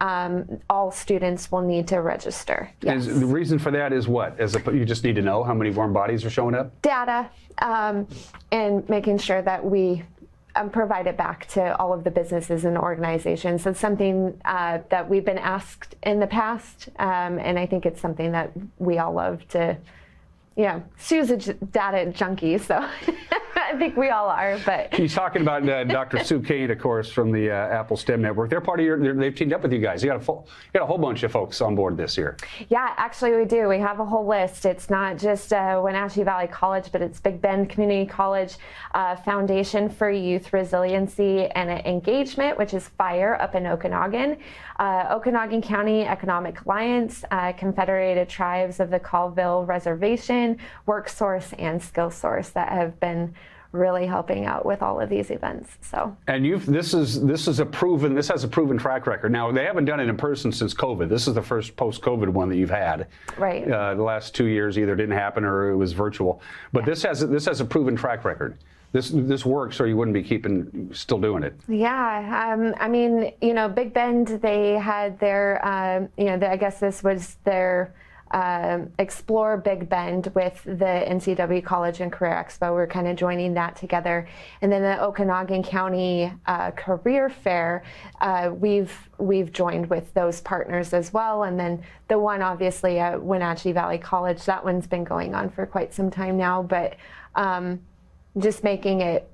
Speaker 23: all students will need to register. Yes.
Speaker 1: And the reason for that is what? You just need to know how many warm bodies are showing up?
Speaker 23: Data, and making sure that we provide it back to all of the businesses and organizations. It's something that we've been asked in the past, and I think it's something that we all love to, Sue's a data junkie, so I think we all are. But
Speaker 1: he's talking about Dr. Sue Kane, of course, from the Apple STEM Network. They're part of they've teamed up with you guys. You got a whole bunch of folks on board this year.
Speaker 23: Yeah, actually we do. We have a whole list. It's not just Wenatchee Valley College, but it's Big Bend Community College, Foundation for Youth Resiliency and Engagement, which is FIRE up in Okanagan, Okanagan County Economic Alliance, Confederated Tribes of the Colville Reservation, WorkSource, and SkillSource that have been really helping out with all of these events. So, and
Speaker 1: this has a proven track record. Now, they haven't done it in person since COVID. This is the first post-COVID one that you've had.
Speaker 23: Right.
Speaker 1: The last 2 years either didn't happen or it was virtual. But this has a proven track record. This works, or you wouldn't be still doing it.
Speaker 23: Yeah, I mean, Big Bend, they had their, I guess this was their Explore Big Bend with the NCW College and Career Expo. We're kind of joining that together. And then the Okanagan County Career Fair, we've joined with those partners as well. And then the one obviously at Wenatchee Valley College, that one's been going on for quite some time now. But just making it,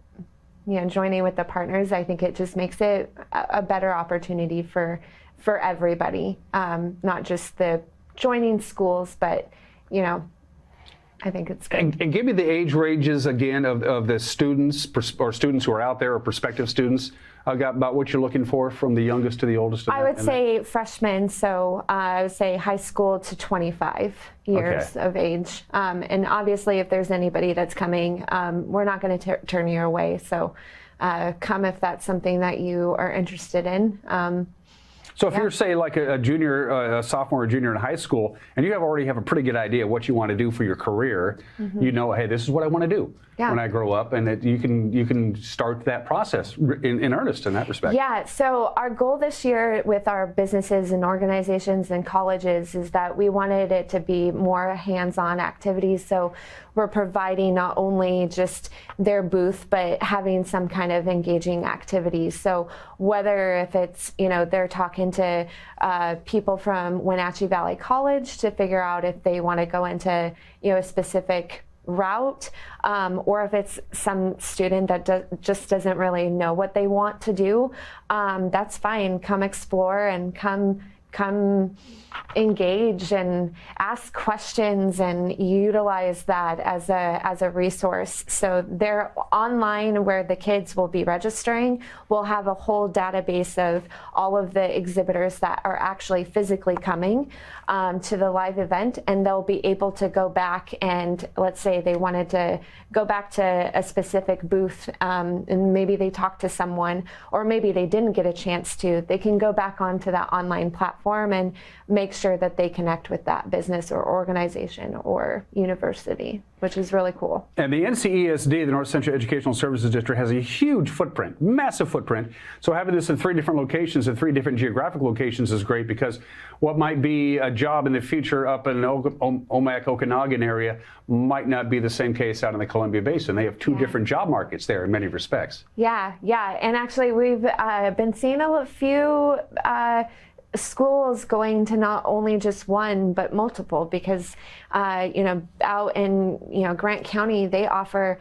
Speaker 23: joining with the partners, I think it just makes it a better opportunity for everybody, not just the joining schools, but I think it's good.
Speaker 1: And give me the age ranges again of the students or students who are out there or prospective students. About what you're looking for from the youngest to the oldest.
Speaker 23: I would say freshmen, so I would say high school to 25 years of age. And obviously, if there's anybody that's coming, we're not going to turn you away. So come if that's something that you are interested in.
Speaker 1: So if you're, say, like a junior, a sophomore or junior in high school, and you already have a pretty good idea of what you want to do for your career, hey, this is what I want to do when I grow up, and that you can start that process in earnest in that respect.
Speaker 23: Yeah, so our goal this year with our businesses and organizations and colleges is that we wanted it to be more hands-on activities. So we're providing not only just their booth, but having some kind of engaging activities. So whether if it's, they're talking to people from Wenatchee Valley College to figure out if they want to go into, a specific route, or if it's some student that just doesn't really know what they want to do, that's fine. Come explore and come engage and ask questions and utilize that as a resource. So they're online where the kids will be registering. We'll have a whole database of all of the exhibitors that are actually physically coming to the live event, and they'll be able to go back and, let's say they wanted to go back to a specific booth, and maybe they talked to someone, or maybe they didn't get a chance to, they can go back onto that online platform and make sure that they connect with that business or organization or university, which is really cool.
Speaker 1: And the NCESD, the North Central Educational Services District, has a huge footprint, massive footprint. So having this in 3 different locations, in 3 different geographic locations is great, because what might be a job in the future up in the Omak, Okanagan area might not be the same case out in the Columbia Basin. They have 2 different job markets there in many respects.
Speaker 23: Yeah. And actually we've been seeing a few schools going to not only just one but multiple, because out in Grant County they offer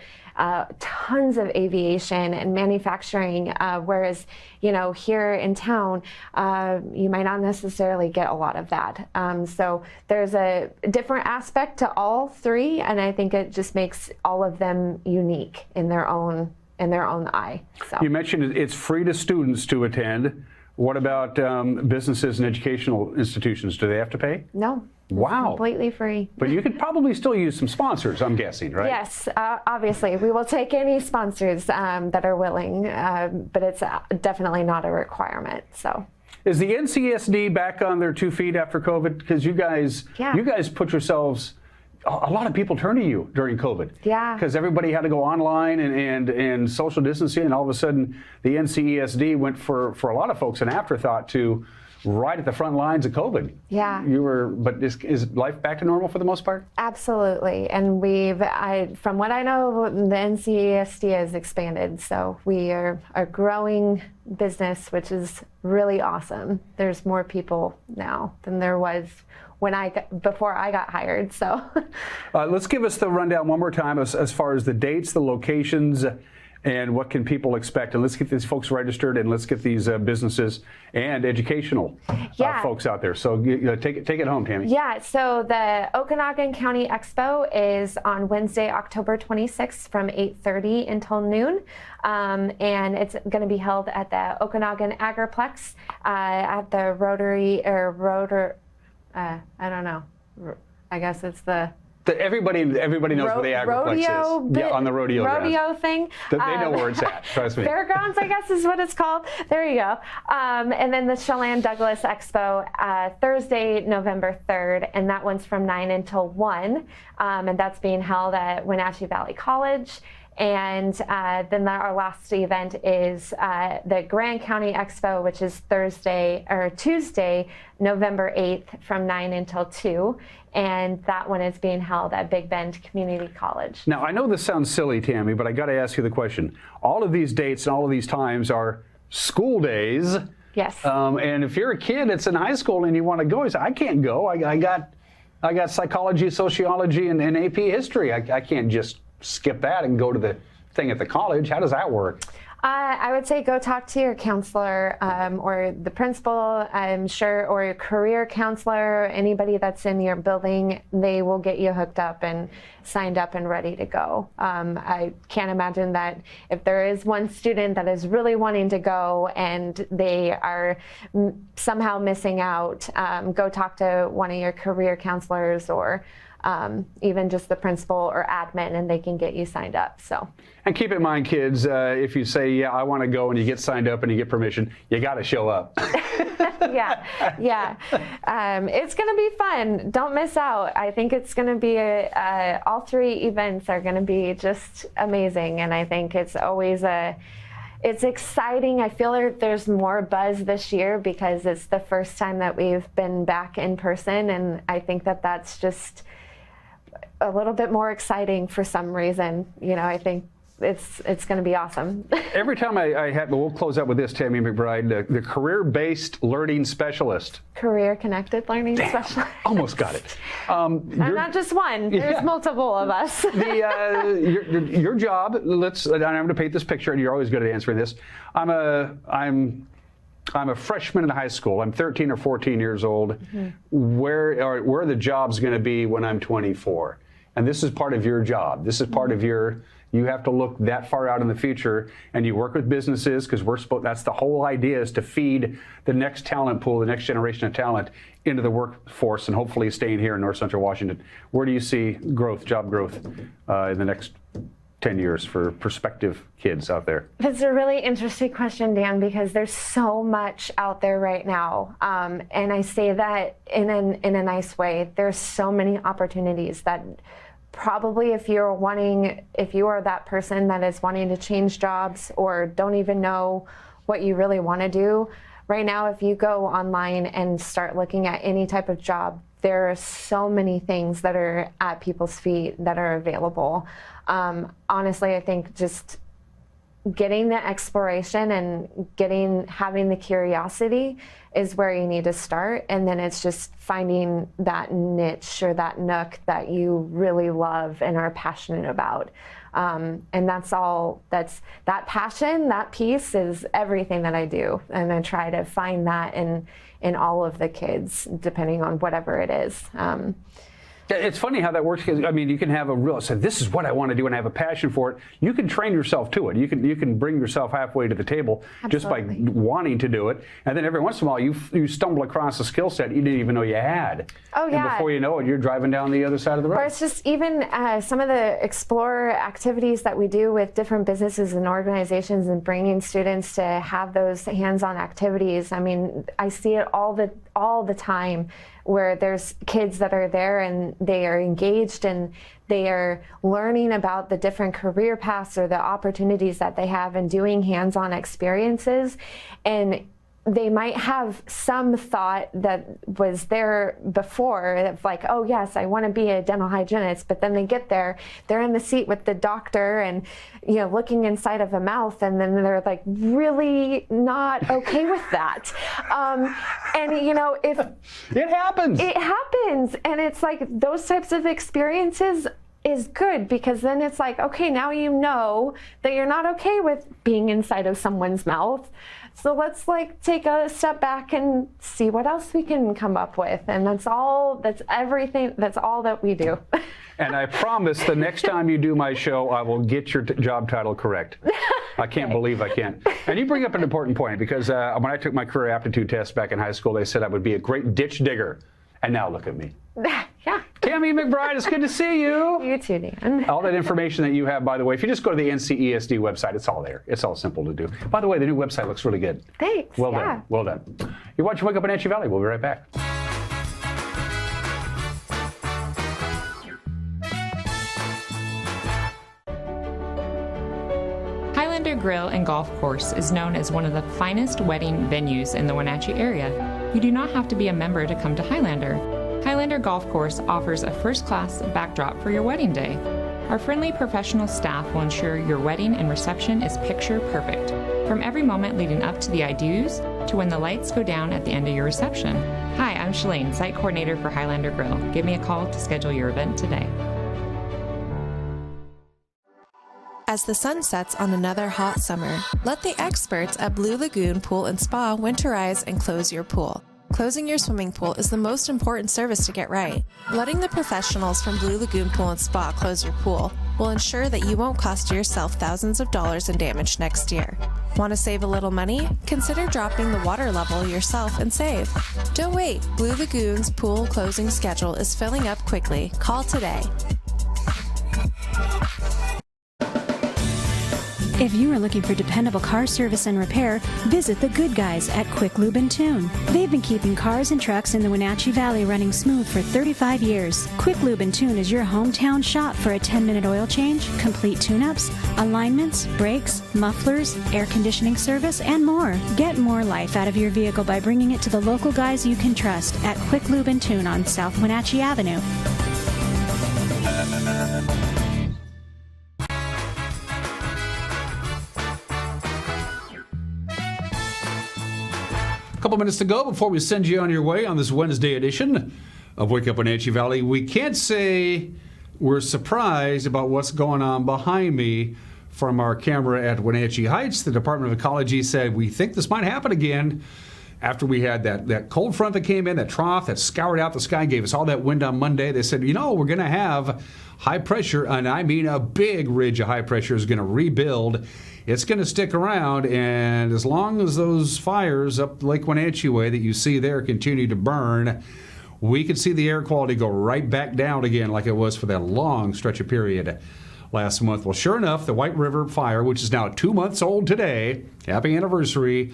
Speaker 23: tons of aviation and manufacturing, whereas here in town you might not necessarily get a lot of that. So there's a different aspect to all 3, and I think it just makes all of them unique in their own eye. So
Speaker 1: you mentioned it's free to students to attend. What about businesses and educational institutions? Do they have to pay?
Speaker 23: No.
Speaker 1: Wow.
Speaker 23: Completely free.
Speaker 1: But you could probably still use some sponsors, I'm guessing, right?
Speaker 23: Yes, obviously. We will take any sponsors that are willing, but it's definitely not a requirement. So.
Speaker 1: Is the NCESD back on their 2 feet after COVID? Because you guys put yourselves. A lot of people turned to you during COVID.
Speaker 23: Yeah.
Speaker 1: Because everybody had to go online and social distancing, and all of a sudden the NCESD went for a lot of folks an afterthought to right at the front lines of COVID.
Speaker 23: Yeah.
Speaker 1: But is life back to normal for the most part?
Speaker 23: Absolutely. And from what I know, the NCESD has expanded. So we are a growing business, which is really awesome. There's more people now than there was before I got hired. So
Speaker 1: let's give us the rundown one more time as far as the dates, the locations, and what can people expect. And let's get these folks registered, and let's get these businesses and educational folks out there. So take it home, Tami.
Speaker 23: Yeah, so the Okanagan County Expo is on Wednesday, October 26th from 8:30 until noon. And it's going to be held at the Okanagan Agriplex at the I don't know. I guess it's
Speaker 1: everybody knows where the Agriplex is. Yeah, on the rodeo
Speaker 23: thing.
Speaker 1: They know where it's at, trust me.
Speaker 23: Fairgrounds, I guess, is what it's called. There you go. And then the Chelan Douglas Expo, Thursday, November 3rd, and that one's from 9 until 1. And that's being held at Wenatchee Valley College. And then our last event is the Grand County Expo, which is Tuesday, November 8th from 9 until 2. And that one is being held at Big Bend Community College.
Speaker 1: Now, I know this sounds silly, Tami, but I got to ask you the question. All of these dates and all of these times are school days.
Speaker 23: Yes.
Speaker 1: And if you're a kid that's in high school and you want to go, you say, I can't go. I got psychology, sociology, and AP history. I can't just skip that and go to the thing at the college. How does that work?
Speaker 23: I would say go talk to your counselor or the principal, I'm sure, or your career counselor, anybody that's in your building. They will get you hooked up and signed up and ready to go. I can't imagine that if there is one student that is really wanting to go and they are somehow missing out, go talk to one of your career counselors or even just the principal or admin, and they can get you signed up.
Speaker 1: And keep in mind, kids, if you say, yeah, I want to go, and you get signed up and you get permission, you got to show up.
Speaker 23: Yeah. It's going to be fun. Don't miss out. I think it's going to be all 3 events are going to be just amazing, and I think it's always it's exciting. I feel like there's more buzz this year because it's the first time that we've been back in person, and I think that's just a little bit more exciting for some reason. I think it's going to be awesome.
Speaker 1: Every time we'll close out with this, Tami McBride, the career-based learning specialist.
Speaker 23: Career-connected learning specialist.
Speaker 1: Almost got it.
Speaker 23: Not just one. There's multiple of us.
Speaker 1: Your job. I'm going to paint this picture, and you're always good at answering this. I'm a freshman in high school. I'm 13 or 14 years old. Mm-hmm. Where are the jobs going to be when I'm 24? And this is part of your job. This is part of you have to look that far out in the future, and you work with businesses because that's the whole idea, is to feed the next talent pool, the next generation of talent into the workforce, and hopefully staying here in North Central Washington. Where do you see job growth in the next 10 years for prospective kids out there?
Speaker 23: That's a really interesting question, Dan, because there's so much out there right now. And I say that in a nice way. There's so many opportunities that probably if you are that person that is wanting to change jobs or don't even know what you really want to do, right now, if you go online and start looking at any type of job, there are so many things that are at people's feet that are available. Honestly, I think just getting the exploration and having the curiosity is where you need to start. And then it's just finding that niche or that nook that you really love and are passionate about. And that passion, that piece is everything that I do. And I try to find that in all of the kids, depending on whatever it is.
Speaker 1: It's funny how that works, because I mean, you can have a real, say, this is what I want to do, and I have a passion for it. You can train yourself to it. You can bring yourself halfway to the table just by wanting to do it. And then every once in a while, you stumble across a skill set you didn't even know you had.
Speaker 23: Oh, yeah.
Speaker 1: And before you know it, you're driving down the other side of the road.
Speaker 23: Or it's just even some of the Explore activities that we do with different businesses and organizations, and bringing students to have those hands-on activities. I mean, I see it all the time, where there's kids that are there and they are engaged and they are learning about the different career paths or the opportunities that they have, and doing hands-on experiences. And they might have some thought that was there before, of like, oh yes, I want to be a dental hygienist, but then they get there, they're in the seat with the doctor and, you know, looking inside of a mouth, and then they're like really not okay with that. And you know, if
Speaker 1: it happens,
Speaker 23: and it's like those types of experiences is good, because then it's like, okay, now you know that you're not okay with being inside of someone's mouth. So let's like take a step back and see what else we can come up with. And that's all that we do.
Speaker 1: And I promise the next time you do my show, I will get your job title correct. I can't believe I can't. And you bring up an important point, because when I took my career aptitude test back in high school, they said I would be a great ditch digger. And now look at me.
Speaker 23: Yeah.
Speaker 1: Tami McBride, it's good to see you.
Speaker 23: You too, Dan.
Speaker 1: All that information that you have, by the way, if you just go to the NCESD website, it's all there. It's all simple to do. By the way, the new website looks really good.
Speaker 23: Thanks.
Speaker 1: Well done. Well done. You're watching Wake Up Wenatchee Valley. We'll be right back.
Speaker 3: Highlander Grill and Golf Course is known as one of the finest wedding venues in the Wenatchee area. You do not have to be a member to come to Highlander. Highlander Golf Course offers a first-class backdrop for your wedding day. Our friendly professional staff will ensure your wedding and reception is picture perfect, from every moment leading up to the I do's to when the lights go down at the end of your reception. Hi, I'm Shalene, site coordinator for Highlander Grill. Give me a call to schedule your event today.
Speaker 5: As the sun sets on another hot summer, let the experts at Blue Lagoon Pool and Spa winterize and close your pool. Closing your swimming pool is the most important service to get right. Letting the professionals from Blue Lagoon Pool and Spa close your pool will ensure that you won't cost yourself thousands of dollars in damage next year. Want to save a little money? Consider dropping the water level yourself and save. Don't wait. Blue Lagoon's pool closing schedule is filling up quickly. Call today.
Speaker 6: If you are looking for dependable car service and repair, visit the good guys at Quick Lube and Tune. They've been keeping cars and trucks in the Wenatchee Valley running smooth for 35 years. Quick Lube and Tune is your hometown shop for a 10-minute oil change, complete tune-ups, alignments, brakes, mufflers, air conditioning service, and more. Get more life out of your vehicle by bringing it to the local guys you can trust at Quick Lube and Tune on South Wenatchee Avenue.
Speaker 1: A couple minutes to go before we send you on your way on this Wednesday edition of Wake Up Wenatchee Valley. We can't say we're surprised about what's going on behind me from our camera at Wenatchee Heights. The Department of Ecology said we think this might happen again after we had that cold front that came in, that trough that scoured out the sky, gave us all that wind on Monday. They said, you know, we're going to have high pressure, and I mean a big ridge of high pressure is going to rebuild. It's going to stick around, and as long as those fires up Lake Wenatchee way that you see there continue to burn, we could see the air quality go right back down again like it was for that long stretch of period last month. Well, sure enough, the White River fire, which is now 2 months old today, happy anniversary,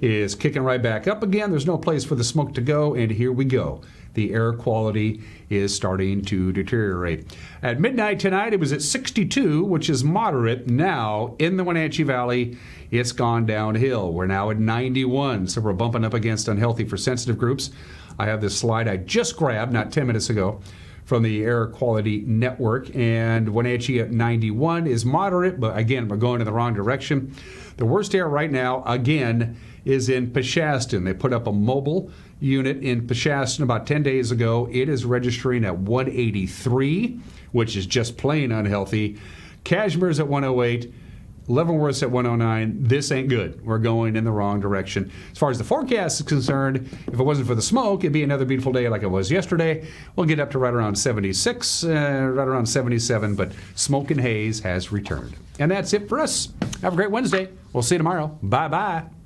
Speaker 1: is kicking right back up again. There's no place for the smoke to go, and here we go. The air quality is starting to deteriorate. At midnight tonight, it was at 62, which is moderate. Now, in the Wenatchee Valley, it's gone downhill. We're now at 91, so we're bumping up against unhealthy for sensitive groups. I have this slide I just grabbed, not 10 minutes ago, from the Air Quality Network, and Wenatchee at 91 is moderate, but again, we're going in the wrong direction. The worst air right now, again, is in Peshastin. They put up a mobile unit in Peshastin about 10 days ago. It is registering at 183, which is just plain unhealthy. Cashmere's at 108. Leavenworth's at 109. This ain't good. We're going in the wrong direction. As far as the forecast is concerned, if it wasn't for the smoke, it'd be another beautiful day like it was yesterday. We'll get up to right around 76, right around 77, but smoke and haze has returned. And that's it for us. Have a great Wednesday. We'll see you tomorrow. Bye-bye.